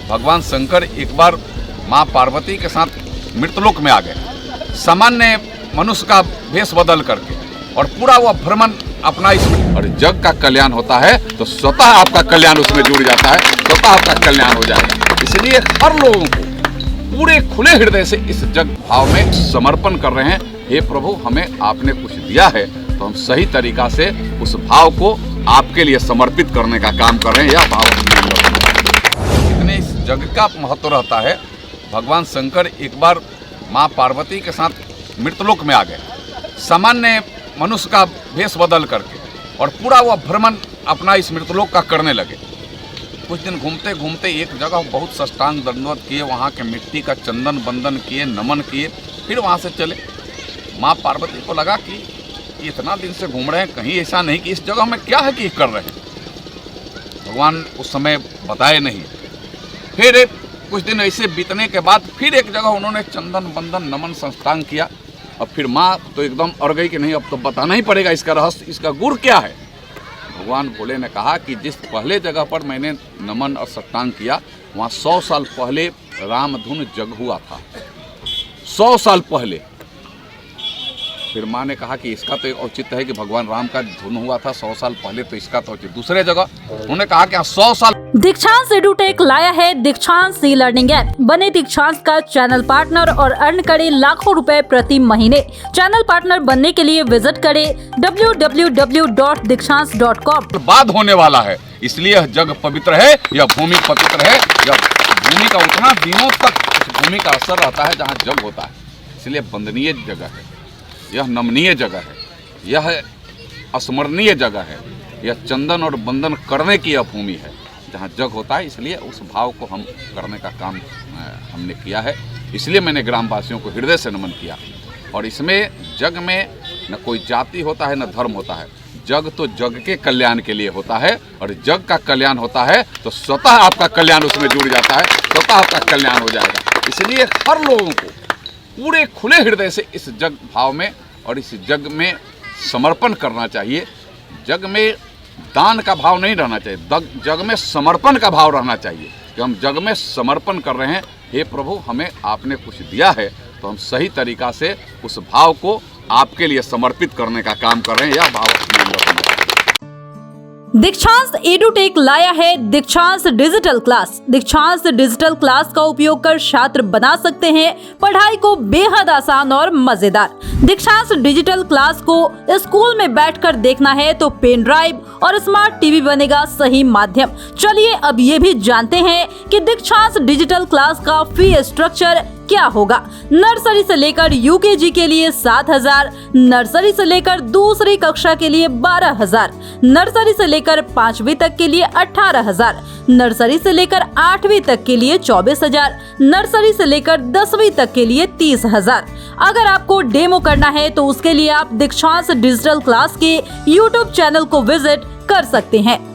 भगवान शंकर एक बार माँ पार्वती के साथ मृतलोक में आ गए, सामान्य मनुष्य का भेष बदल करके, और पूरा वह भ्रमण अपना इसमें, और जग का कल्याण होता है तो स्वतः आपका कल्याण उसमें जुड़ जाता है, स्वतः आपका कल्याण हो जाएगा। इसलिए हर लोगों को पूरे खुले हृदय से इस जग भाव में समर्पण कर रहे हैं। हे प्रभु, हमें आपने कुछ दिया है तो हम सही तरीका से उस भाव को आपके लिए समर्पित करने का काम कर रहे हैं। यह भाव इतने इस जग का महत्व रहता है। भगवान शंकर एक बार माँ पार्वती के साथ मृतलोक में आ गए, सामान्य मनुष्य का भेष बदल करके, और पूरा वह भ्रमण अपना इस मृतलोक का करने लगे। कुछ दिन घूमते घूमते एक जगह बहुत साष्टांग दंडवत किए, वहाँ के मिट्टी का चंदन बंदन किए, नमन किए, फिर वहाँ से चले। माँ पार्वती को लगा कि इतना दिन से घूम रहे हैं, कहीं ऐसा नहीं कि इस जगह में क्या है कि कर रहे हैं। भगवान उस समय बताए नहीं। फिर कुछ दिन ऐसे बीतने के बाद फिर एक जगह उन्होंने चंदन बंदन नमन साष्टांग किया। अब फिर माँ तो एकदम अड़ गई कि नहीं, अब तो बताना ही पड़ेगा इसका रहस्य, इसका गुर क्या है। भगवान भोले ने कहा कि जिस पहले जगह पर मैंने नमन और साष्टांग किया, वहाँ 100 साल पहले रामधुन जग हुआ था, 100 साल पहले। फिर माँ ने कहा कि इसका तो औचित्य है कि भगवान राम का धुन हुआ था 100 साल पहले, तो इसका तो औचित्य। दूसरे जगह उन्होंने कहा कि 100 साल। दीक्षांत एडुटेक लाया है दीक्षांत ई लर्निंग ऐप। बने दीक्षांत का चैनल पार्टनर और अर्न करे लाखों रुपए प्रति महीने। चैनल पार्टनर बनने के लिए विजिट करें www.dikshans.com। बाद होने वाला है, इसलिए यह जग पवित्र है, यह भूमि पवित्र है। यह भूमि का उतना दिनों तक भूमि का असर रहता है जहाँ जग होता है, इसलिए वंदनीय जगह है, यह नमनीय जगह है, यह स्मरणीय जगह है, यह चंदन और बंदन करने की यह भूमि है जहाँ जग होता है। इसलिए उस भाव को हम करने का काम हमने किया है। इसलिए मैंने ग्रामवासियों को हृदय से नमन किया। और इसमें जग में न कोई जाति होता है न धर्म होता है, जग तो जग के कल्याण के लिए होता है, और जग का कल्याण होता है तो स्वतः आपका कल्याण उसमें जुड़ जाता है, स्वतः आपका कल्याण हो जाएगा। इसलिए हर लोगों को पूरे खुले हृदय से इस जग भाव में और इस जग में समर्पण करना चाहिए। जग में दान का भाव नहीं रहना चाहिए, जग में समर्पण का भाव रहना चाहिए कि हम जग में समर्पण कर रहे हैं। हे प्रभु, हमें आपने कुछ दिया है तो हम सही तरीका से उस भाव को आपके लिए समर्पित करने का काम कर रहे हैं। यह भाव दीक्षांत एडुटेक लाया है दीक्षांत डिजिटल क्लास। दीक्षांत डिजिटल क्लास का उपयोग कर छात्र बना सकते हैं पढ़ाई को बेहद आसान और मजेदार। दीक्षांत डिजिटल क्लास को स्कूल में बैठकर देखना है तो पेन ड्राइव और स्मार्ट टीवी बनेगा सही माध्यम। चलिए अब ये भी जानते हैं कि दीक्षांत डिजिटल क्लास का फी स्ट्रक्चर क्या होगा। नर्सरी से लेकर यूकेजी के लिए 7,000, नर्सरी से लेकर दूसरी कक्षा के लिए 12,000, नर्सरी से लेकर 5वीं तक के लिए 18,000, नर्सरी से लेकर 8वीं तक के लिए 24,000, नर्सरी से लेकर 10वीं तक के लिए 30,000। अगर आपको डेमो करना है तो उसके लिए आप दीक्षांत डिजिटल क्लास के YouTube चैनल को विजिट कर सकते हैं।